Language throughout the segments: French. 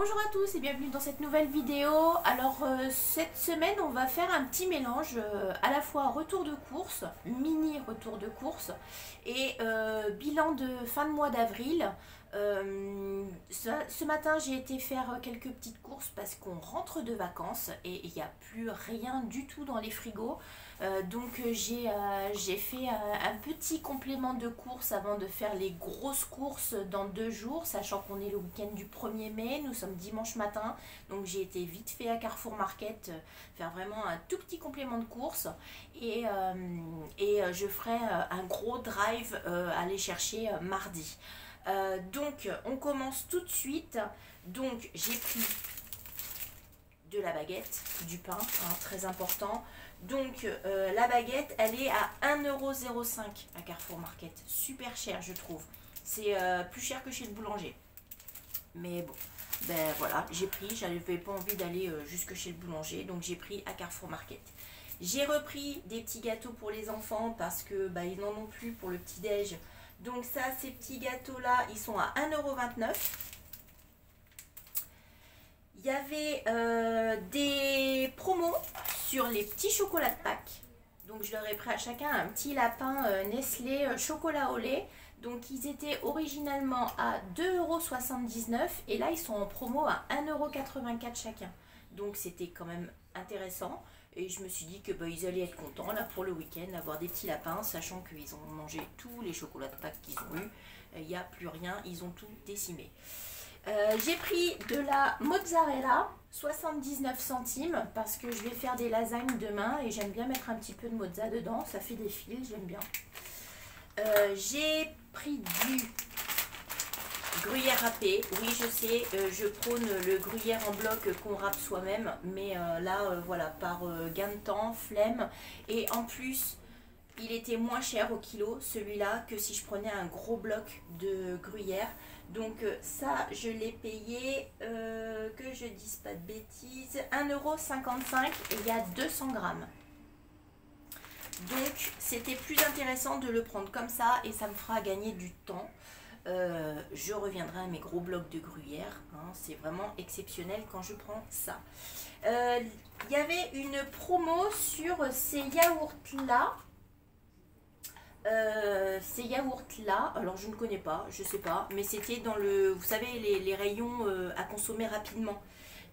Bonjour à tous et bienvenue dans cette nouvelle vidéo. Alors cette semaine on va faire un petit mélange à la fois retour de course, mini retour de course et bilan de fin de mois d'avril. Ce matin j'ai été faire quelques petites courses parce qu'on rentre de vacances et il n'y a plus rien du tout dans les frigos. Donc j'ai fait un petit complément de course avant de faire les grosses courses dans 2 jours, sachant qu'on est le week-end du 1er mai, nous sommes dimanche matin, donc j'ai été vite fait à Carrefour Market faire vraiment un tout petit complément de course et je ferai un gros drive à aller chercher mardi. Donc on commence tout de suite. Donc j'ai pris de la baguette, du pain, hein, très important. Donc la baguette elle est à 1,05 € à Carrefour Market, super cher je trouve, c'est plus cher que chez le boulanger, mais bon, ben voilà, j'ai pris, j'avais pas envie d'aller jusque chez le boulanger, donc j'ai pris à Carrefour Market. J'ai repris des petits gâteaux pour les enfants parce que bah, ils n'en ont plus pour le petit déj, donc ça, ces petits gâteaux là ils sont à 1,29 €. Il y avait des promos sur les petits chocolats de Pâques. Donc je leur ai pris à chacun un petit lapin Nestlé chocolat au lait. Donc ils étaient originalement à 2,79 € et là ils sont en promo à 1,84 € chacun. Donc c'était quand même intéressant. Et je me suis dit que bah, ils allaient être contents là pour le week-end, avoir des petits lapins, sachant qu'ils ont mangé tous les chocolats de Pâques qu'ils ont eu. Il n'y a plus rien, ils ont tout décimé. J'ai pris de la mozzarella, 79 centimes, parce que je vais faire des lasagnes demain et j'aime bien mettre un petit peu de mozza dedans, ça fait des fils, j'aime bien. J'ai pris du gruyère râpé, oui je sais, je prône le gruyère en bloc qu'on râpe soi-même, mais là voilà, par gain de temps, flemme, et en plus il était moins cher au kilo celui-là que si je prenais un gros bloc de gruyère. Donc ça je l'ai payé, que je dise pas de bêtises, 1,55 € et il y a 200 grammes. Donc c'était plus intéressant de le prendre comme ça et ça me fera gagner du temps. Je reviendrai à mes gros blocs de gruyère, hein, c'est vraiment exceptionnel quand je prends ça. Il y avait une promo sur ces yaourts là. Ces yaourts là, alors je ne connais pas, je sais pas, mais c'était dans le, vous savez, les rayons à consommer rapidement.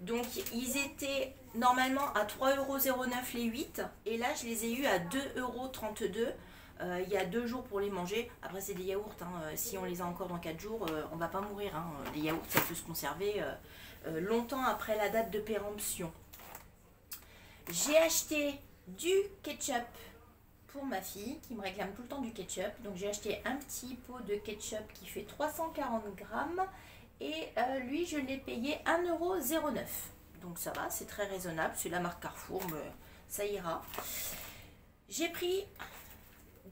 Donc ils étaient normalement à 3,09 € les 8 et là je les ai eu à 2,32 €. Il y a 2 jours pour les manger. Après c'est des yaourts, hein, si on les a encore dans 4 jours, on va pas mourir, hein. Les yaourts ça peut se conserver longtemps après la date de péremption. J'ai acheté du ketchup pour ma fille qui me réclame tout le temps du ketchup. Donc j'ai acheté un petit pot de ketchup qui fait 340 grammes et lui je l'ai payé 1,09 €. Donc ça va, c'est très raisonnable, c'est la marque Carrefour, mais ça ira. J'ai pris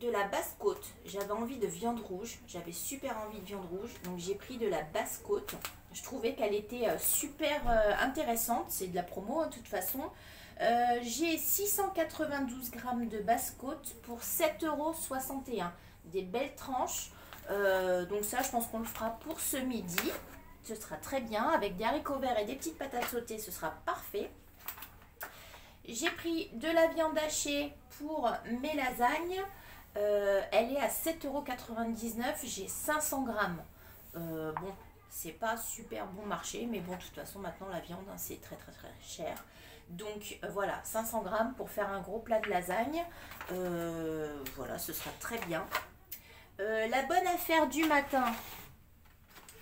de la basse-côte, j'avais envie de viande rouge, j'avais super envie de viande rouge, donc j'ai pris de la basse-côte. Je trouvais qu'elle était super intéressante, c'est de la promo hein, de toute façon. J'ai 692 grammes de basse-côte pour 7,61 €. Des belles tranches. Donc ça, je pense qu'on le fera pour ce midi. Ce sera très bien. Avec des haricots verts et des petites patates sautées, ce sera parfait. J'ai pris de la viande hachée pour mes lasagnes. Elle est à 7,99 €. J'ai 500 grammes. Bon, c'est pas super bon marché, mais bon, de toute façon, maintenant, la viande, hein, c'est très cher. Donc voilà, 500 grammes pour faire un gros plat de lasagne. Voilà, ce sera très bien. La bonne affaire du matin,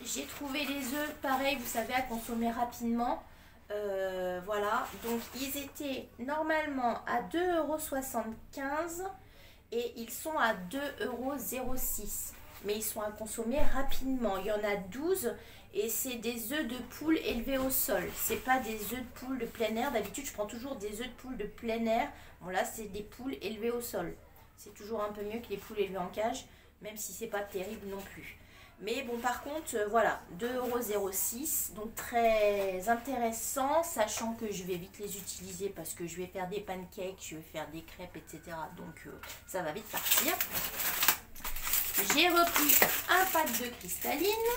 j'ai trouvé les œufs, pareil, vous savez, à consommer rapidement. Voilà, donc ils étaient normalement à 2,75 € et ils sont à 2,06 €. Mais ils sont à consommer rapidement. Il y en a 12 et c'est des œufs de poule élevés au sol. C'est pas des œufs de poule de plein air. D'habitude, je prends toujours des œufs de poule de plein air. Bon, là, c'est des poules élevées au sol. C'est toujours un peu mieux que les poules élevées en cage, même si c'est pas terrible non plus. Mais bon, par contre, voilà, 2,06 €. Donc très intéressant, sachant que je vais vite les utiliser parce que je vais faire des pancakes, je vais faire des crêpes, etc. Donc ça va vite partir. J'ai repris un pack de cristalline.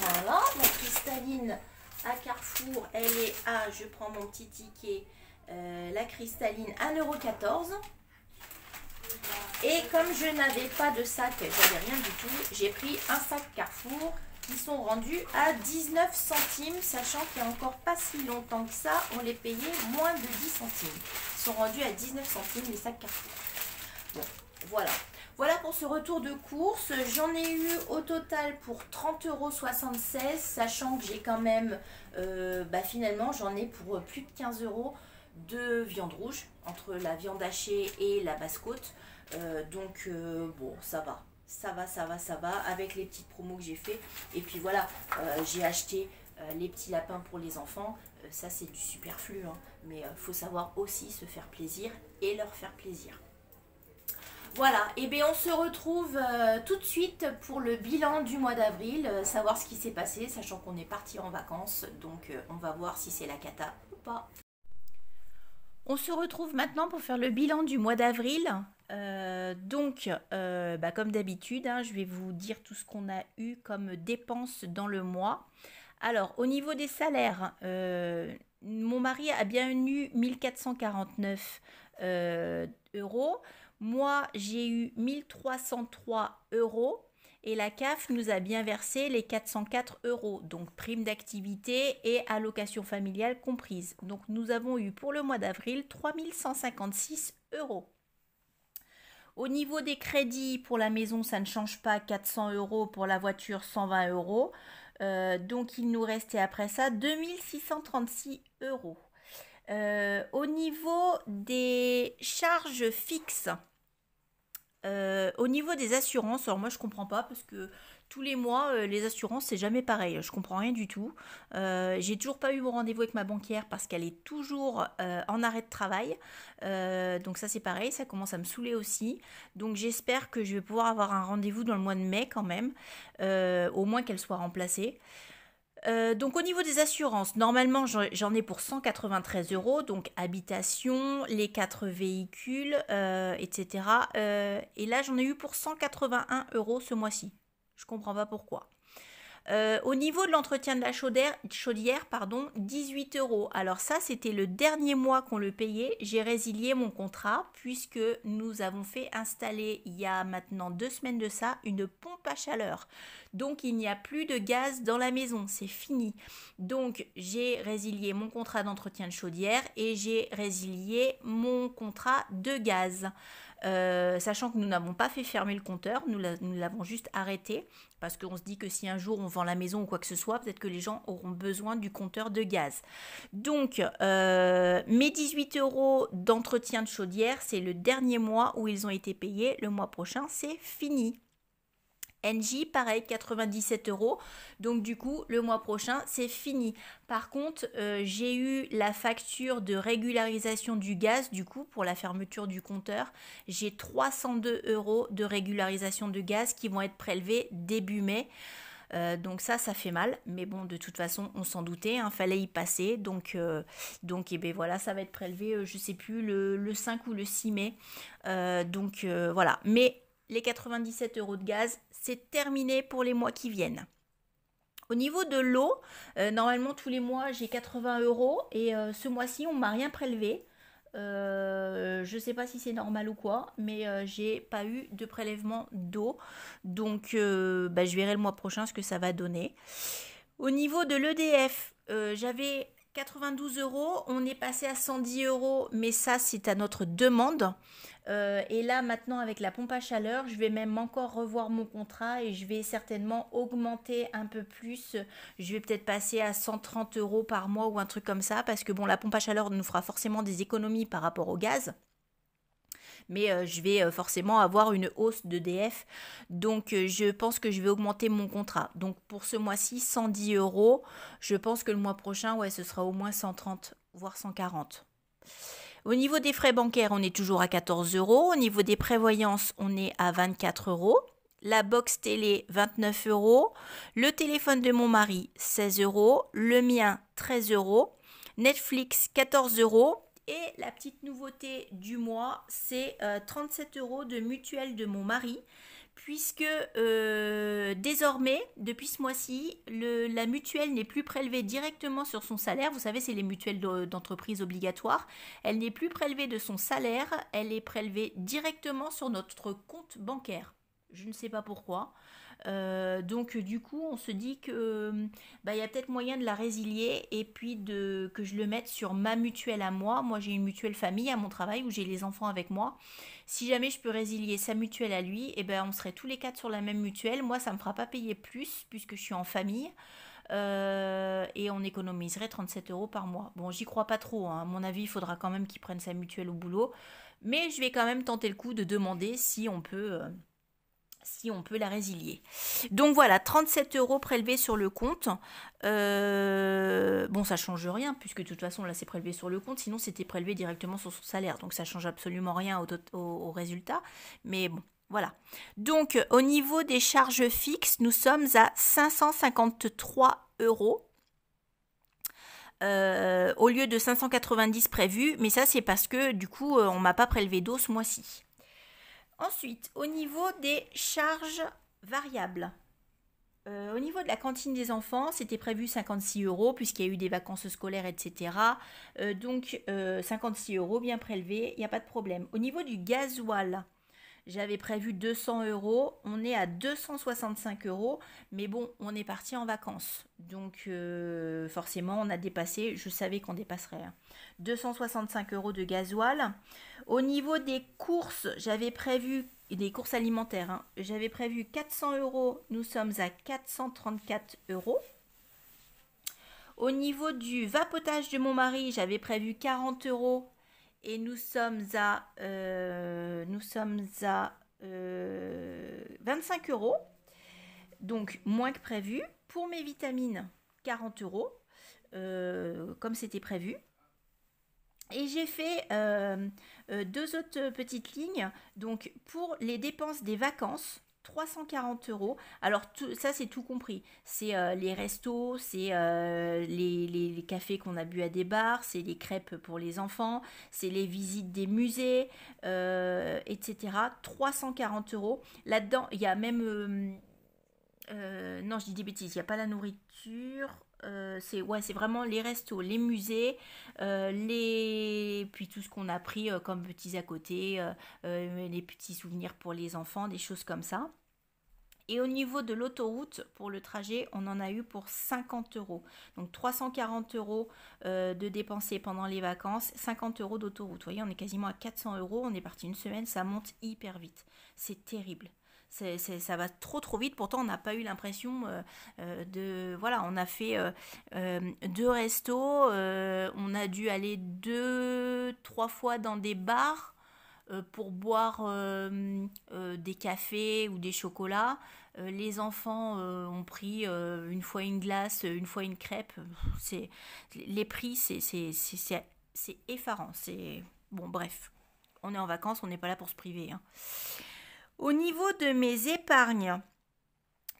Voilà, la cristalline à Carrefour, elle est à, je prends mon petit ticket, la cristalline, 1,14 €. Et comme je n'avais pas de sac, j'avais rien du tout, j'ai pris un sac Carrefour qui sont rendus à 19 centimes, sachant qu'il n'y a encore pas si longtemps que ça, on les payait moins de 10 centimes. Ils sont rendus à 19 centimes les sacs Carrefour. Bon, voilà. Voilà pour ce retour de course. J'en ai eu au total pour 30,76 €, sachant que j'ai quand même, finalement, j'en ai pour plus de 15 € de viande rouge, entre la viande hachée et la basse-côte. Bon, ça va. Ça va, avec les petites promos que j'ai fait. Et puis voilà, j'ai acheté les petits lapins pour les enfants. Ça, c'est du superflu, hein. Mais faut savoir aussi se faire plaisir et leur faire plaisir. Voilà, et bien on se retrouve tout de suite pour le bilan du mois d'avril, savoir ce qui s'est passé, sachant qu'on est parti en vacances, donc on va voir si c'est la cata ou pas. On se retrouve maintenant pour faire le bilan du mois d'avril. Comme d'habitude, hein, je vais vous dire tout ce qu'on a eu comme dépenses dans le mois. Alors, au niveau des salaires, mon mari a bien eu 1449 €. Moi, j'ai eu 1303 € et la CAF nous a bien versé les 404 €, donc prime d'activité et allocation familiale comprise. Donc, nous avons eu pour le mois d'avril 3156 €. Au niveau des crédits pour la maison, ça ne change pas, 400 €, pour la voiture, 120 €. Donc, il nous restait après ça 2636 €. Au niveau des charges fixes, au niveau des assurances, alors moi je comprends pas parce que tous les mois les assurances c'est jamais pareil, je comprends rien du tout. J'ai toujours pas eu mon rendez-vous avec ma banquière parce qu'elle est toujours en arrêt de travail. Donc ça c'est pareil, ça commence à me saouler aussi. Donc j'espère que je vais pouvoir avoir un rendez-vous dans le mois de mai quand même, au moins qu'elle soit remplacée. Donc au niveau des assurances, normalement j'en ai pour 193 €, donc habitation, les 4 véhicules, etc. Et là j'en ai eu pour 181 € ce mois-ci. Je comprends pas pourquoi. Au niveau de l'entretien de la chaudière, 18 €. Alors ça, c'était le dernier mois qu'on le payait. J'ai résilié mon contrat puisque nous avons fait installer, il y a maintenant 2 semaines de ça, une pompe à chaleur. Donc, il n'y a plus de gaz dans la maison. C'est fini. Donc, j'ai résilié mon contrat d'entretien de chaudière et j'ai résilié mon contrat de gaz. Sachant que nous n'avons pas fait fermer le compteur, nous l'avons juste arrêté parce qu'on se dit que si un jour on vend la maison ou quoi que ce soit, peut-être que les gens auront besoin du compteur de gaz. Donc mes 18 € d'entretien de chaudière, c'est le dernier mois où ils ont été payés. Le mois prochain, c'est fini. Engie, pareil, 97 €. Donc du coup, le mois prochain, c'est fini. Par contre, j'ai eu la facture de régularisation du gaz, du coup, pour la fermeture du compteur. J'ai 302 € de régularisation de gaz qui vont être prélevés début mai. Donc ça fait mal. Mais bon, de toute façon, on s'en doutait, hein, fallait y passer. Donc voilà, ça va être prélevé, je sais plus, le 5 ou le 6 mai. Voilà. Mais les 97 € de gaz, c'est terminé pour les mois qui viennent. Au niveau de l'eau, normalement tous les mois j'ai 80 € et ce mois-ci on ne m'a rien prélevé. Je ne sais pas si c'est normal ou quoi, mais j'ai pas eu de prélèvement d'eau. Donc je verrai le mois prochain ce que ça va donner. Au niveau de l'EDF, j'avais 92 €, on est passé à 110 €, mais ça c'est à notre demande. Et là maintenant avec la pompe à chaleur, je vais même encore revoir mon contrat et je vais certainement augmenter un peu plus. Je vais peut-être passer à 130 € par mois ou un truc comme ça parce que bon, la pompe à chaleur nous fera forcément des économies par rapport au gaz. Mais je vais forcément avoir une hausse d'EDF. Donc je pense que je vais augmenter mon contrat. Donc pour ce mois-ci, 110 €. Je pense que le mois prochain, ouais, ce sera au moins 130, voire 140. Au niveau des frais bancaires, on est toujours à 14 €. Au niveau des prévoyances, on est à 24 €. La box télé, 29 €. Le téléphone de mon mari, 16 €. Le mien, 13 €. Netflix, 14 €. Et la petite nouveauté du mois, c'est 37 € de mutuelle de mon mari, puisque désormais, depuis ce mois-ci, la mutuelle n'est plus prélevée directement sur son salaire. Vous savez, c'est les mutuelles d'entreprise obligatoires. Elle n'est plus prélevée de son salaire, elle est prélevée directement sur notre compte bancaire. Je ne sais pas pourquoi. Donc du coup on se dit que il y a peut-être moyen de la résilier et puis que je le mette sur ma mutuelle à moi. Moi j'ai une mutuelle famille à mon travail où j'ai les enfants avec moi. Si jamais je peux résilier sa mutuelle à lui, et on serait tous les quatre sur la même mutuelle. Moi ça me fera pas payer plus puisque je suis en famille. Et on économiserait 37 € par mois. Bon, j'y crois pas trop, hein. À mon avis, il faudra quand même qu'il prenne sa mutuelle au boulot. Mais je vais quand même tenter le coup de demander si on peut la résilier. Donc voilà, 37 € prélevés sur le compte. Bon, ça change rien, puisque de toute façon, là, c'est prélevé sur le compte. Sinon, c'était prélevé directement sur son salaire. Donc, ça change absolument rien au résultat. Mais bon, voilà. Donc, au niveau des charges fixes, nous sommes à 553 €. Au lieu de 590 prévus. Mais ça, c'est parce que, du coup, on m'a pas prélevé d'eau ce mois-ci. Ensuite, au niveau des charges variables, au niveau de la cantine des enfants, c'était prévu 56 € puisqu'il y a eu des vacances scolaires, etc. Donc, 56 € bien prélevés, il n'y a pas de problème. Au niveau du gasoil, j'avais prévu 200 €, on est à 265 €, mais bon, on est parti en vacances. Donc, forcément, on a dépassé, je savais qu'on dépasserait. 265 € de gasoil. Au niveau des courses, j'avais prévu, des courses alimentaires, hein, j'avais prévu 400 €, nous sommes à 434 €. Au niveau du vapotage de mon mari, j'avais prévu 40 € et nous sommes à 25 €. Donc moins que prévu. Pour mes vitamines, 40 €, comme c'était prévu. Et j'ai fait deux autres petites lignes. Donc pour les dépenses des vacances, 340 €. Alors ça c'est tout compris. C'est les restos, c'est les cafés qu'on a bu à des bars, c'est les crêpes pour les enfants, c'est les visites des musées, etc. 340 €. Là-dedans, il y a même... non, je dis des bêtises, il n'y a pas la nourriture... c'est vraiment les restos, les musées, puis tout ce qu'on a pris comme petits à côté, les petits souvenirs pour les enfants, des choses comme ça. Et au niveau de l'autoroute, pour le trajet, on en a eu pour 50 €. Donc 340 € de dépensés pendant les vacances, 50 € d'autoroute. Vous voyez, on est quasiment à 400 €, on est parti une semaine, ça monte hyper vite. C'est terrible. Ça va trop vite, pourtant on n'a pas eu l'impression voilà, on a fait 2 restos, on a dû aller 2-3 fois dans des bars pour boire des cafés ou des chocolats. Les enfants ont pris une fois une glace, une fois une crêpe. Les prix, c'est effarant. Bon, bref, on est en vacances, on n'est pas là pour se priver, hein. Au niveau de mes épargnes,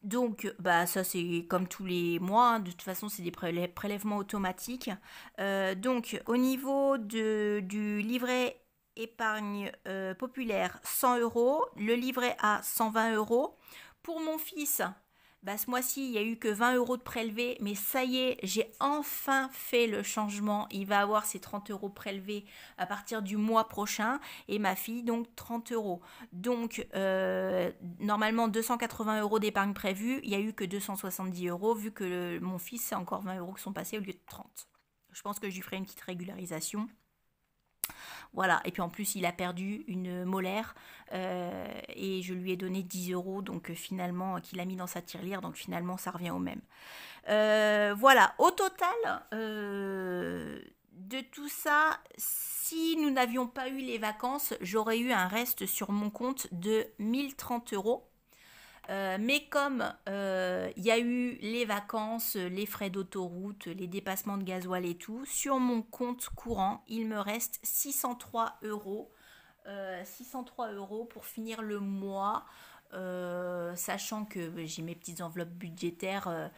donc ça c'est comme tous les mois, hein. De toute façon c'est des prélèvements automatiques. Donc au niveau du livret épargne populaire, 100 €, le livret A, 120 €. Pour mon fils, ce mois-ci, il n'y a eu que 20 € de prélevés, mais ça y est, j'ai enfin fait le changement. Il va avoir ses 30 € prélevés à partir du mois prochain et ma fille, donc 30 €. Donc, normalement, 280 € d'épargne prévue. Il n'y a eu que 270 € vu que mon fils, c'est encore 20 € qui sont passés au lieu de 30. Je pense que je lui ferai une petite régularisation. Voilà, et puis en plus il a perdu une molaire et je lui ai donné 10 € donc finalement qu'il a mis dans sa tirelire, donc finalement ça revient au même. Voilà, au total de tout ça, si nous n'avions pas eu les vacances, j'aurais eu un reste sur mon compte de 1030 €. Mais comme il y a eu les vacances, les frais d'autoroute, les dépassements de gasoil et tout, sur mon compte courant, il me reste 603 €. 603 € pour finir le mois. sachant que j'ai mes petites enveloppes budgétaires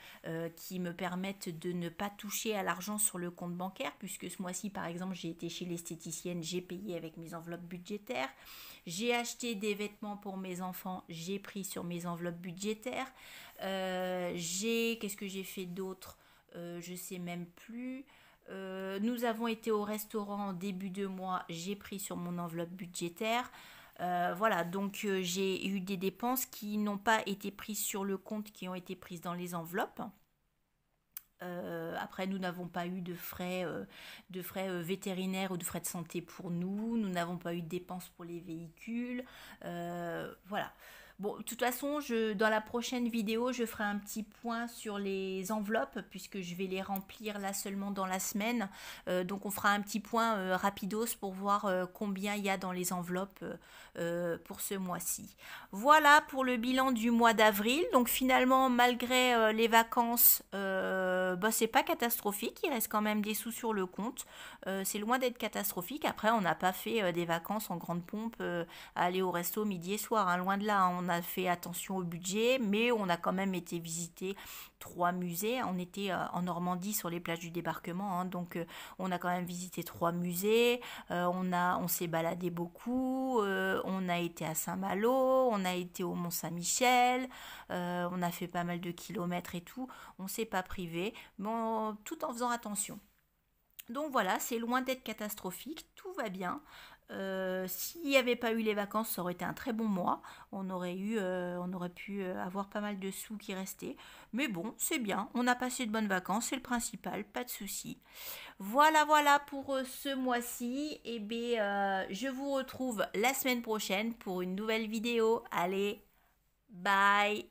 qui me permettent de ne pas toucher à l'argent sur le compte bancaire, puisque ce mois-ci par exemple j'ai été chez l'esthéticienne, j'ai payé avec mes enveloppes budgétaires, j'ai acheté des vêtements pour mes enfants, j'ai pris sur mes enveloppes budgétaires, qu'est-ce que j'ai fait d'autre, je sais même plus. Nous avons été au restaurant en début de mois, j'ai pris sur mon enveloppe budgétaire. Voilà, donc j'ai eu des dépenses qui n'ont pas été prises sur le compte, qui ont été prises dans les enveloppes. Après, nous n'avons pas eu de frais vétérinaires ou de frais de santé pour nous. Nous n'avons pas eu de dépenses pour les véhicules. Voilà. Bon, de toute façon, dans la prochaine vidéo, je ferai un petit point sur les enveloppes puisque je vais les remplir là seulement dans la semaine. Donc, on fera un petit point rapidos pour voir combien il y a dans les enveloppes pour ce mois-ci. Voilà pour le bilan du mois d'avril. Donc, finalement, malgré les vacances, c'est pas catastrophique. Il reste quand même des sous sur le compte. C'est loin d'être catastrophique. Après, on n'a pas fait des vacances en grande pompe à aller au resto midi et soir. Hein. Loin de là, on a fait attention au budget, mais on a quand même été visiter 3 musées. On était en Normandie sur les plages du débarquement, hein, donc on a quand même visité 3 musées. On s'est baladé beaucoup. On a été à Saint-Malo, on a été au Mont-Saint-Michel. On a fait pas mal de kilomètres et tout. On s'est pas privé, mais tout en faisant attention. Donc voilà, c'est loin d'être catastrophique, tout va bien. S'il n'y avait pas eu les vacances, ça aurait été un très bon mois. On aurait pu avoir pas mal de sous qui restaient. Mais bon, c'est bien. On a passé de bonnes vacances, c'est le principal, pas de souci. Voilà pour ce mois-ci. Et bien, je vous retrouve la semaine prochaine pour une nouvelle vidéo. Allez, bye!